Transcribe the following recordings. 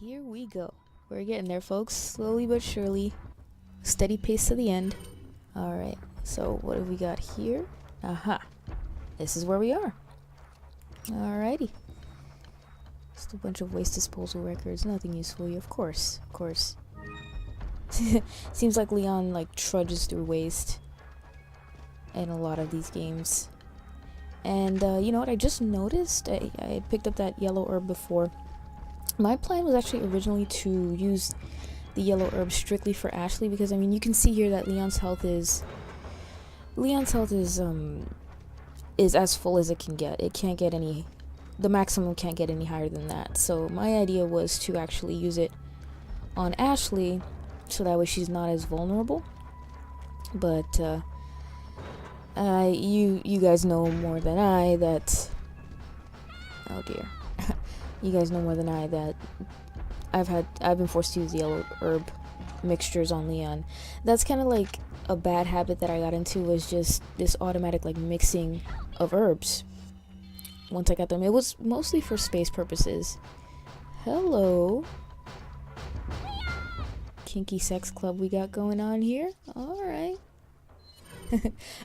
Here we go. We're getting there, folks. Slowly but surely. Steady pace to the end. Alright, so what have we got here? Aha. This is where we are. Alrighty. Just a bunch of waste disposal records. Nothing useful here. Of course. Of course. Seems like Leon, trudges through waste in a lot of these games. And, you know what? I just noticed. I picked up that yellow herb before. My plan was actually originally to use the yellow herb strictly for Ashley because, I mean, you can see here that Leon's health is as full as it can get. It can't get any, the maximum can't get any higher than that. So my idea was to actually use it on Ashley so that way she's not as vulnerable. But you guys know more than I that, oh dear. You guys know more than I that I've been forced to use the yellow herb mixtures on Leon. That's kind of like a bad habit that I got into, was just this automatic mixing of herbs. Once I got them, it was mostly for space purposes. Hello. Kinky sex club we got going on here. Alright.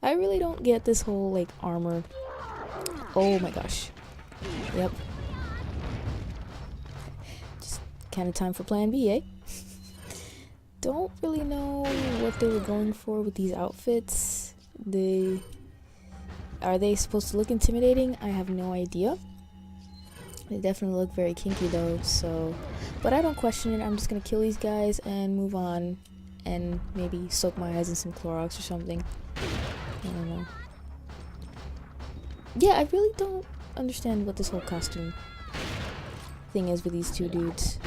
I really don't get this whole armor. Oh my gosh. Yep. Kind of time for plan B, eh? Don't really know what they were going for with these outfits. Are they supposed to look intimidating? I have no idea. They definitely look very kinky though, so, but I don't question it. I'm just gonna kill these guys and move on and maybe soak my eyes in some Clorox or something. I don't know. Yeah, I really don't understand what this whole costume thing is with these two dudes.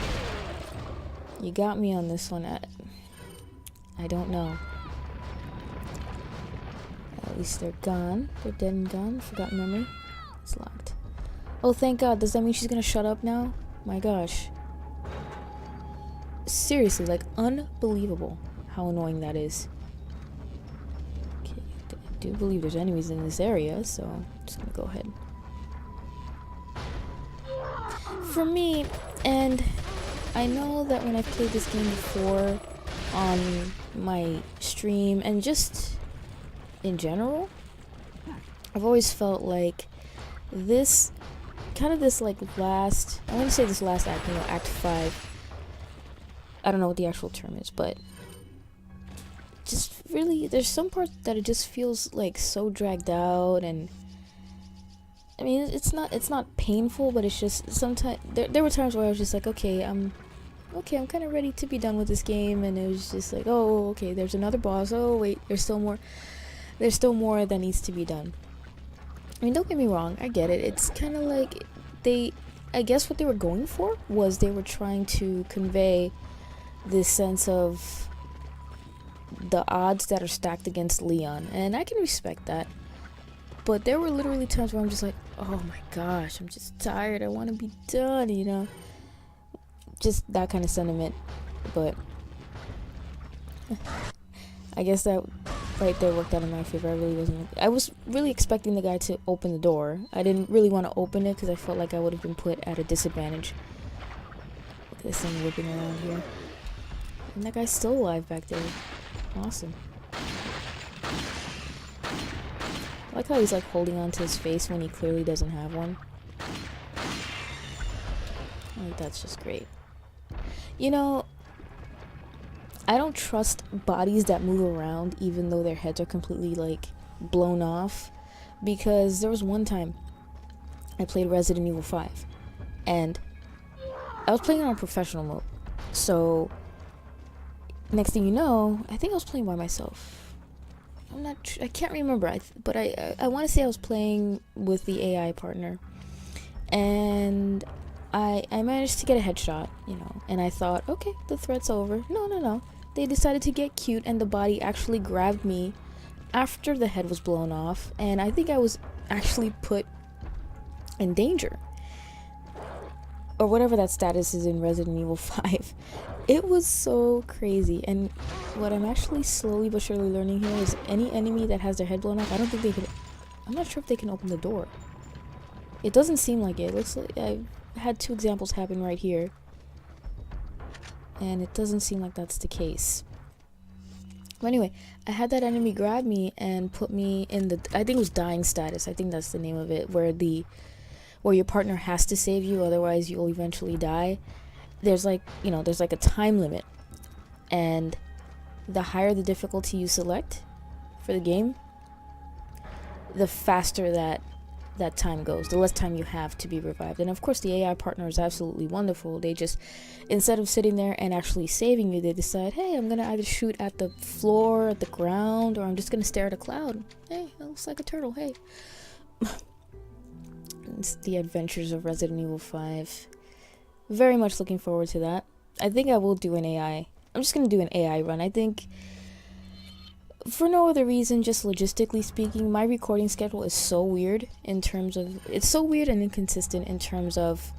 You got me on this one. I don't know. At least they're gone. They're dead and gone. Forgotten memory. It's locked. Oh, thank God. Does that mean she's gonna shut up now? My gosh. Seriously, unbelievable how annoying that is. Okay, I do believe there's enemies in this area, so I'm just gonna go ahead. For me, and I know that when I've played this game before on my stream and just in general, I've always felt like this last, I want to say this last act, act 5, I don't know what the actual term is, but just really, there's some parts that it just feels so dragged out, and I mean, it's not painful, but it's just sometimes there were times where I was just okay, I'm kind of ready to be done with this game, and it was just oh, okay, there's another boss. Oh wait, there's still more that needs to be done. I mean, don't get me wrong, I get it. It's kind of I guess what they were going for was they were trying to convey this sense of the odds that are stacked against Leon, and I can respect that. But there were literally times where I'm just oh my gosh, I'm just tired. I want to be done, Just that kind of sentiment. But I guess that right there worked out in my favor. I was really expecting the guy to open the door. I didn't really want to open it because I felt like I would have been put at a disadvantage. Look at this thing whipping around here. And that guy's still alive back there. Awesome. I like how he's holding on to his face when he clearly doesn't have one. That's just great. I don't trust bodies that move around even though their heads are completely blown off, because there was one time I played Resident Evil 5 and I was playing on professional mode. So next thing you know, I think I was playing by myself. I can't remember, but I want to say I was playing with the AI partner, and I managed to get a headshot, and I thought, okay, the threat's over. No. They decided to get cute, and the body actually grabbed me after the head was blown off, and I think I was actually put in danger. Or whatever that status is in Resident Evil 5. It was so crazy, and what I'm actually slowly but surely learning here is any enemy that has their head blown off, I don't think they can, I'm not sure if they can open the door. It doesn't seem like it. It looks like I've had two examples happen right here. and it doesn't seem like that's the case. But anyway, I had that enemy grab me and put me in the, I think it was dying status. I think that's the name of it, where your partner has to save you, otherwise you'll eventually die. There's like, there's like a time limit, and the higher the difficulty you select for the game, the faster that time goes, the less time you have to be revived. And of course the AI partner is absolutely wonderful. They just, instead of sitting there and actually saving you, they decide, hey, I'm gonna either shoot at the floor, at the ground, or I'm just gonna stare at a cloud. Hey, that looks like a turtle. Hey. It's the adventures of Resident Evil 5. Very much looking forward to that. I think I will do an AI. I'm just gonna do an AI run. I think, for no other reason, just logistically speaking, my recording schedule is so weird in terms of, it's so weird and inconsistent in terms of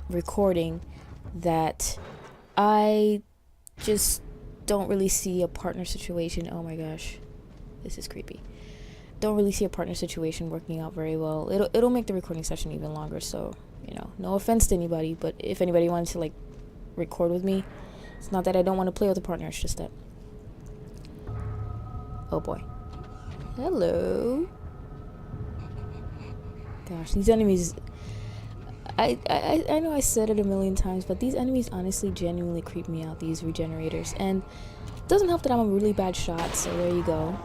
recording, that I just don't really see a partner situation. Oh my gosh, this is creepy. Don't really see a partner situation working out very well. It'll make the recording session even longer. So, no offense to anybody, but if anybody wanted to like record with me, it's not that I don't want to play with a partner, it's just that, oh boy. Hello. Gosh, these enemies, I know I said it a million times, but these enemies honestly genuinely creep me out, these regenerators. And it doesn't help that I'm a really bad shot, so there you go.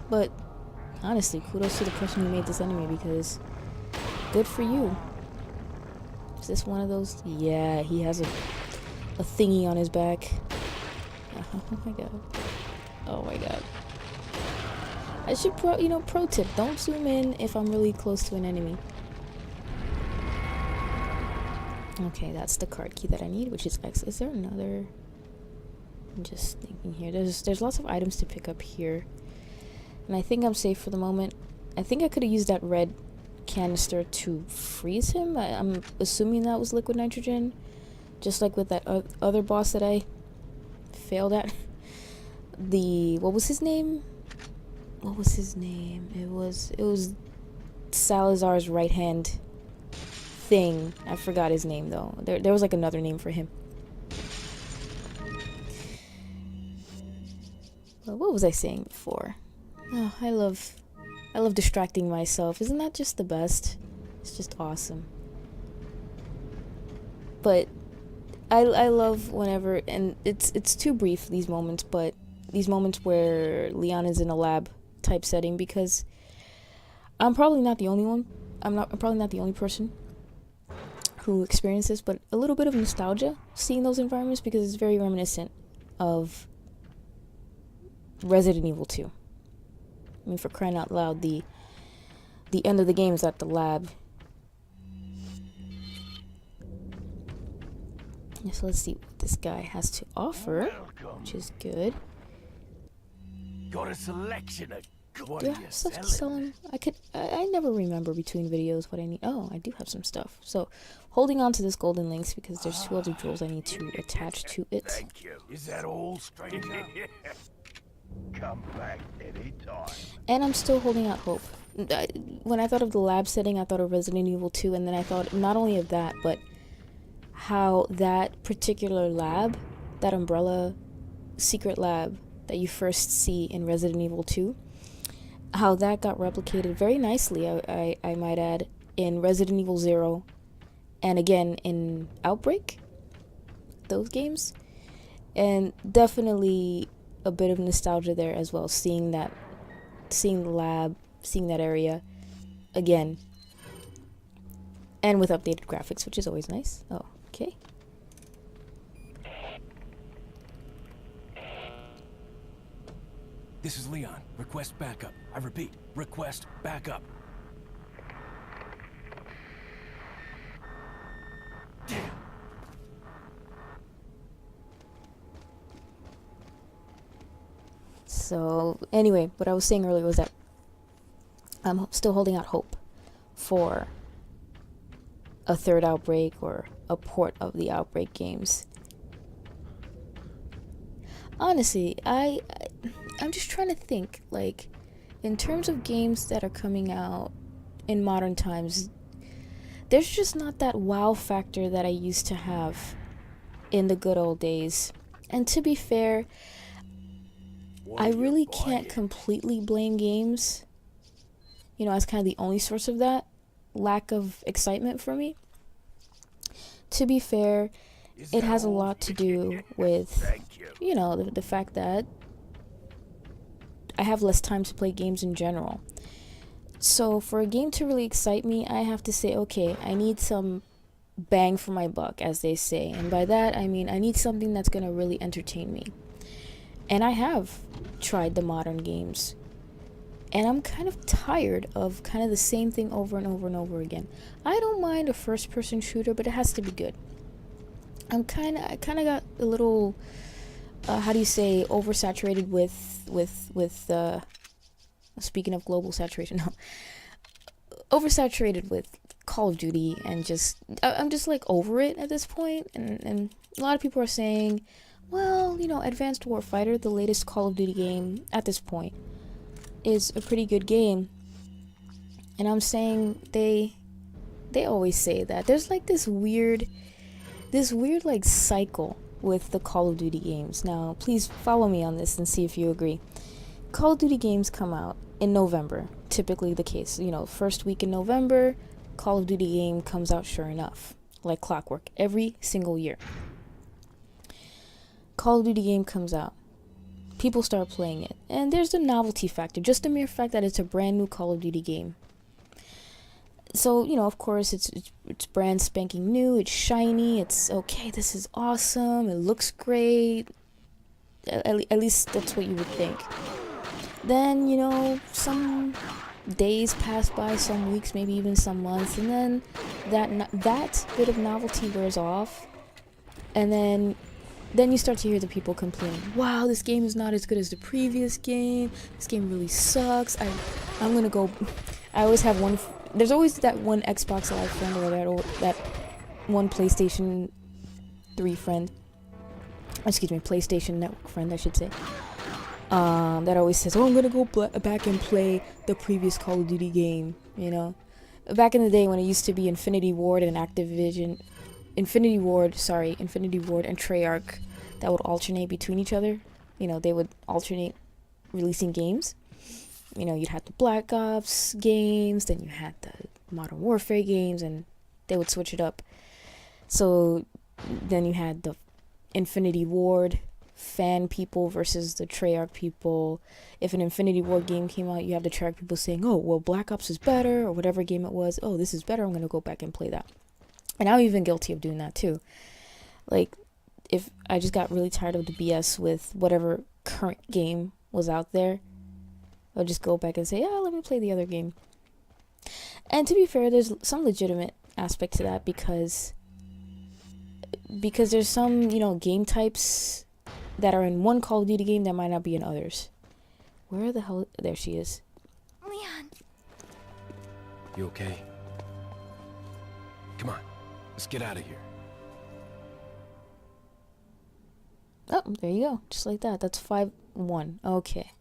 But honestly, kudos to the person who made this enemy, because good for you. Is this one of those? Yeah, he has a thingy on his back. Oh my god. Oh my god. I should pro tip, don't zoom in if I'm really close to an enemy. Okay, that's the card key that I need, which is X. Is there another? I'm just thinking here. There's lots of items to pick up here. And I think I'm safe for the moment. I think I could have used that red canister to freeze him. I'm assuming that was liquid nitrogen. Just like with that other boss that I failed at. What was his name? It was Salazar's right hand thing. I forgot his name though. There was like another name for him. Well, what was I saying before? Oh, I love distracting myself. Isn't that just the best? It's just awesome. But I love whenever, and it's too brief, these moments, but these moments where Leon is in a lab type setting, because I'm probably not the only one. I'm probably not the only person who experienced this, but a little bit of nostalgia seeing those environments, because it's very reminiscent of Resident Evil 2. I mean, for crying out loud, the end of the game is at the lab. So let's see what this guy has to offer, which is good. Got a selection of what do I have stuff to sell him? I never remember between videos what I need. Oh, I do have some stuff. So, holding on to this golden links because there's 2 other jewels I need to attach to it. Thank you. Is that all, stranger? Come back anytime. And I'm still holding out hope. When I thought of the lab setting, I thought of Resident Evil 2, and then I thought not only of that, but how that particular lab, that Umbrella secret lab that you first see in Resident Evil 2, how that got replicated very nicely, I might add, in Resident Evil 0, and again in Outbreak, those games. And definitely a bit of nostalgia there as well, seeing the lab, seeing that area again, and with updated graphics, which is always nice. Oh, okay. This is Leon. Request backup. I repeat, request backup. Damn. So, anyway, what I was saying earlier was that I'm still holding out hope for a third Outbreak or a port of the Outbreak games. Honestly, I'm just trying to think, like, in terms of games that are coming out in modern times, there's just not that wow factor that I used to have in the good old days. And to be fair, I really can't completely blame games, you know, as kind of the only source of that lack of excitement for me. To be fair, it has a lot to do with, you know, the fact that I have less time to play games in general. So for a game to really excite me, I have to say, okay, I need some bang for my buck, as they say. And by that, I mean I need something that's going to really entertain me. And I have tried the modern games. And I'm kind of tired of kind of the same thing over and over and over again. I don't mind a first-person shooter, but it has to be good. I kind of got a little, how do you say, oversaturated with speaking of global saturation, no, oversaturated with Call of Duty, and I'm just like over it at this point. And a lot of people are saying, well, you know, Advanced Warfighter, the latest Call of Duty game at this point, is a pretty good game. And I'm saying they always say that. There's like this weird like cycle with the Call of Duty games. Now, please follow me on this and see if you agree. Call of Duty games come out in November, typically the case. You know, first week in November, Call of Duty game comes out sure enough, like clockwork, every single year. Call of Duty game comes out. People start playing it. And there's the novelty factor, just the mere fact that it's a brand new Call of Duty game. So, you know, of course, it's brand spanking new, it's shiny, it's okay, this is awesome, it looks great. At least that's what you would think. Then, you know, some days pass by, some weeks, maybe even some months, and then that bit of novelty wears off. And then you start to hear the people complaining, wow, this game is not as good as the previous game, this game really sucks, I'm gonna go, I always have one, there's always that one Xbox Live friend, or that one PlayStation 3 friend, excuse me, PlayStation Network friend, I should say, that always says, oh, I'm gonna go back and play the previous Call of Duty game, you know, back in the day when it used to be Infinity Ward and Infinity Ward and Treyarch that would alternate between each other. You know, they would alternate releasing games. You know, you'd have the Black Ops games, then you had the Modern Warfare games, and they would switch it up. So then you had the Infinity Ward fan people versus the Treyarch people. If an Infinity Ward game came out, you have the Treyarch people saying, oh, well, Black Ops is better, or whatever game it was. Oh, this is better, I'm going to go back and play that. And I'm even guilty of doing that too. Like, if I just got really tired of the BS with whatever current game was out there, I'll just go back and say, yeah, let me play the other game. And to be fair, there's some legitimate aspect to that because there's some, you know, game types that are in one Call of Duty game that might not be in others. Where the hell? There she is. Leon. You okay? Come on, let's get out of here. Oh, there you go. Just like that. That's 5-1. Okay.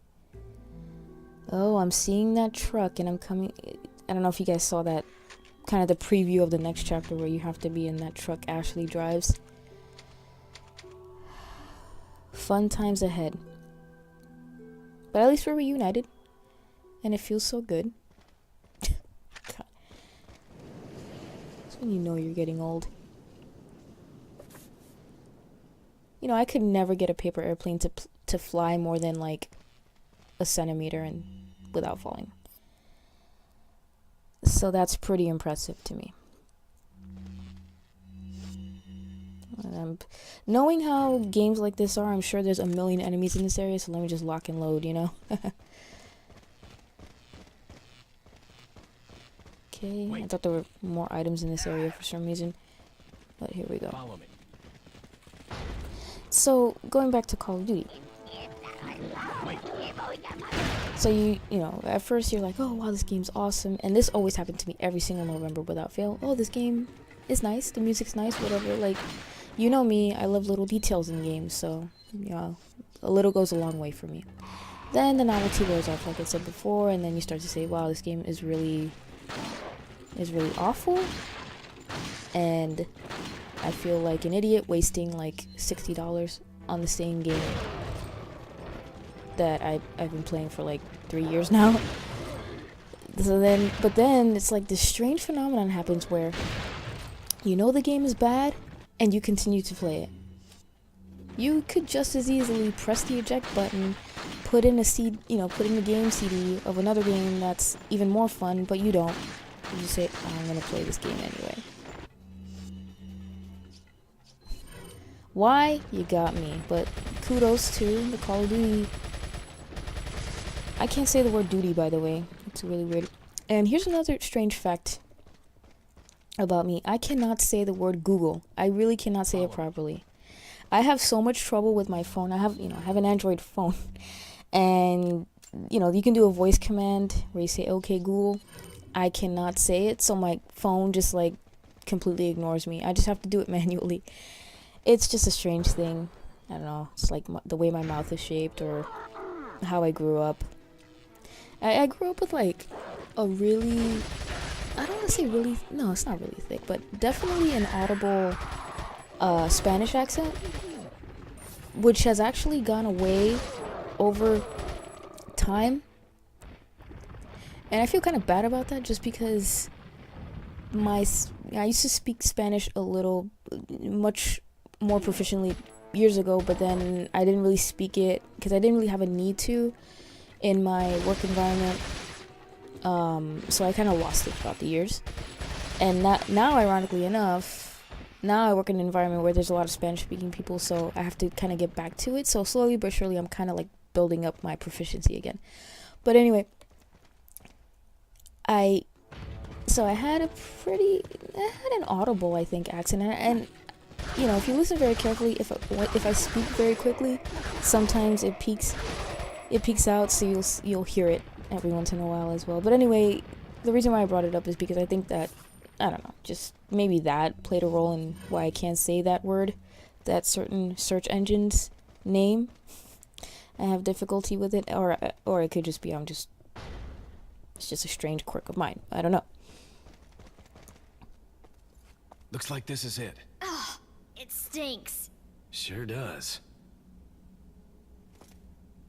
Oh, I'm seeing that truck and I'm coming. I don't know if you guys saw that, kind of the preview of the next chapter where you have to be in that truck Ashley drives. Fun times ahead. But at least we're reunited. And it feels so good. God. That's when you know you're getting old. You know, I could never get a paper airplane to fly more than like a centimeter and without falling. So that's pretty impressive to me. Knowing how games like this are, I'm sure there's a million enemies in this area, so let me just lock and load, you know? Okay, I thought there were more items in this area for some reason, but here we go. Follow me. So, going back to Call of Duty. So you know, at first you're like, oh wow, this game's awesome, and this always happened to me every single November without fail. Oh, this game is nice, the music's nice, whatever. Like, you know me, I love little details in games, so, you know, a little goes a long way for me. Then the novelty wears off, like I said before, and then you start to say, wow, this game is really awful. and I feel like an idiot wasting like $60 on the same game that I've been playing for like 3 years now. But then it's like this strange phenomenon happens where you know the game is bad and you continue to play it. You could just as easily press the eject button, put in the game CD of another game that's even more fun, but you don't. You just say, oh, I'm gonna play this game anyway. Why? You got me. But kudos to the Call of Duty. I can't say the word duty, by the way. It's really weird. And here's another strange fact about me. I cannot say the word Google. I really cannot say it properly. I have so much trouble with my phone. I have an Android phone. And, you can do a voice command where you say, okay, Google. I cannot say it, so my phone just, like, completely ignores me. I just have to do it manually. It's just a strange thing. I don't know. It's like the way my mouth is shaped or how I grew up. I grew up with, like, a really... I don't want to say really... No, it's not really thick, but definitely an audible Spanish accent, which has actually gone away over time. And I feel kind of bad about that just because I used to speak Spanish much more proficiently years ago, but then I didn't really speak it because I didn't really have a need to in my work environment. So I kind of lost it throughout the years. And now, ironically enough, now I work in an environment where there's a lot of Spanish-speaking people, so I have to kind of get back to it. So slowly but surely, I'm kind of like building up my proficiency again. But anyway, I had an audible, I think, accent, and if you listen very carefully, if I speak very quickly, sometimes it peaks out, so you'll hear it every once in a while as well. But anyway, the reason why I brought it up is because I think that, I don't know, just maybe that played a role in why I can't say that word, that certain search engine's name. I have difficulty with it, or it could just be it's just a strange quirk of mine. I don't know. Looks like this is it. Ugh, it stinks. Sure does.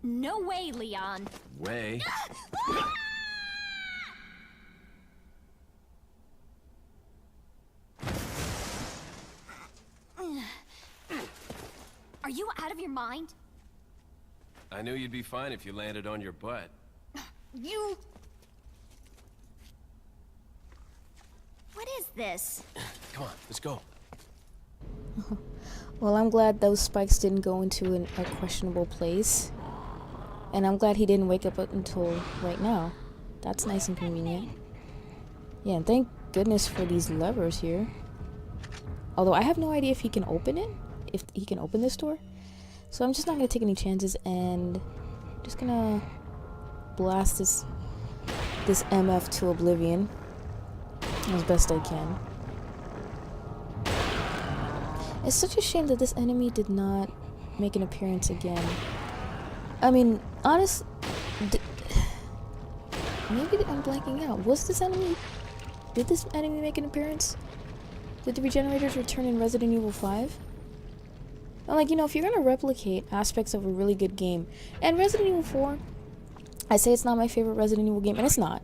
No way, Leon. Way. Are you out of your mind? I knew you'd be fine if you landed on your butt. You... What is this? Come on, let's go. Well, I'm glad those spikes didn't go into a questionable place. And I'm glad he didn't wake up until right now. That's nice and convenient. Yeah, and thank goodness for these levers here. Although I have no idea if he can open it. If he can open this door. So I'm just not going to take any chances and just going to blast this MF to oblivion as best I can. It's such a shame that this enemy did not make an appearance again. I mean, maybe I'm blanking out. Did this enemy make an appearance? Did the regenerators return in Resident Evil 5? Like, if you're gonna replicate aspects of a really good game, and Resident Evil 4, I say it's not my favorite Resident Evil game, and it's not,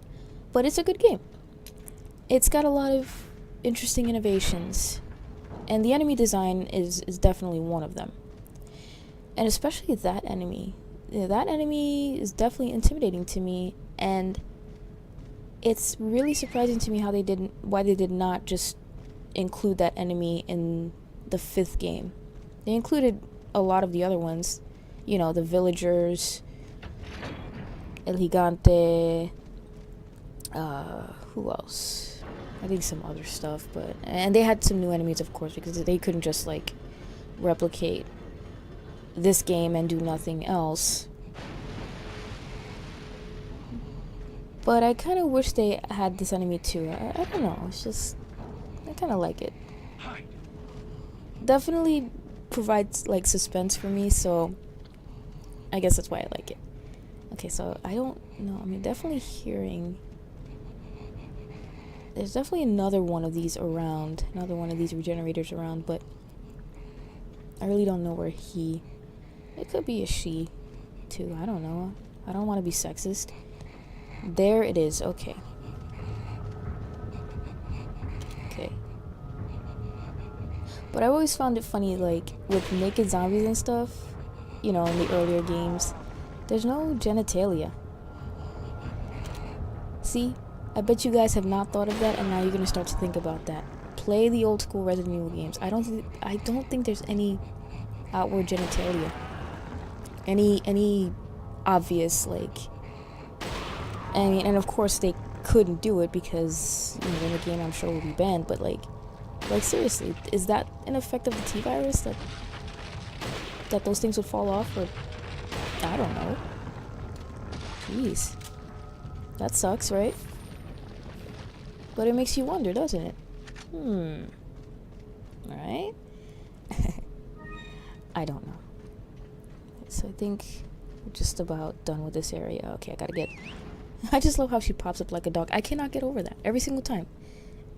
but it's a good game. It's got a lot of interesting innovations, and the enemy design is definitely one of them. And especially that enemy. That enemy is definitely intimidating to me, and it's really surprising to me why they did not just include that enemy in the 5th game. They included a lot of the other ones, the villagers, El Gigante, who else? I think some other stuff, and they had some new enemies, of course, because they couldn't just like replicate this game and do nothing else. But I kind of wish they had this enemy too. I don't know, it's just, I kind of like it. Definitely provides like suspense for me, so I guess that's why I like it. Okay, so I don't know, definitely hearing There's definitely another one of these around. Another one of these regenerators around, but I really don't know where he... It could be a she, too. I don't know. I don't want to be sexist. There it is. Okay. Okay. But I always found it funny, like, with naked zombies and stuff, you know, in the earlier games, there's no genitalia. See? I bet you guys have not thought of that, and now you're gonna start to think about that. Play the old school Resident Evil games. I don't think there's any outward genitalia. Any obvious, like... I mean, and of course they couldn't do it because, you know, then the game I'm sure will be banned, but like seriously, is that an effect of the T-virus that those things would fall off, or I don't know. Jeez. That sucks, right? But it makes you wonder, doesn't it? Alright? I don't know. So I think we're just about done with this area. Okay, I gotta get... I just love how she pops up like a dog. I cannot get over that every single time.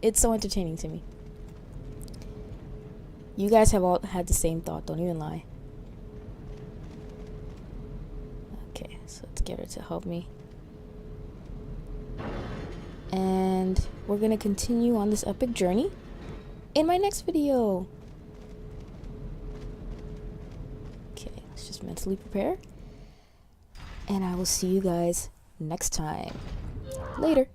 It's so entertaining to me. You guys have all had the same thought, don't even lie. Okay, so let's get her to help me. And we're gonna continue on this epic journey in my next video. Okay, let's just mentally prepare. And I will see you guys next time. Later.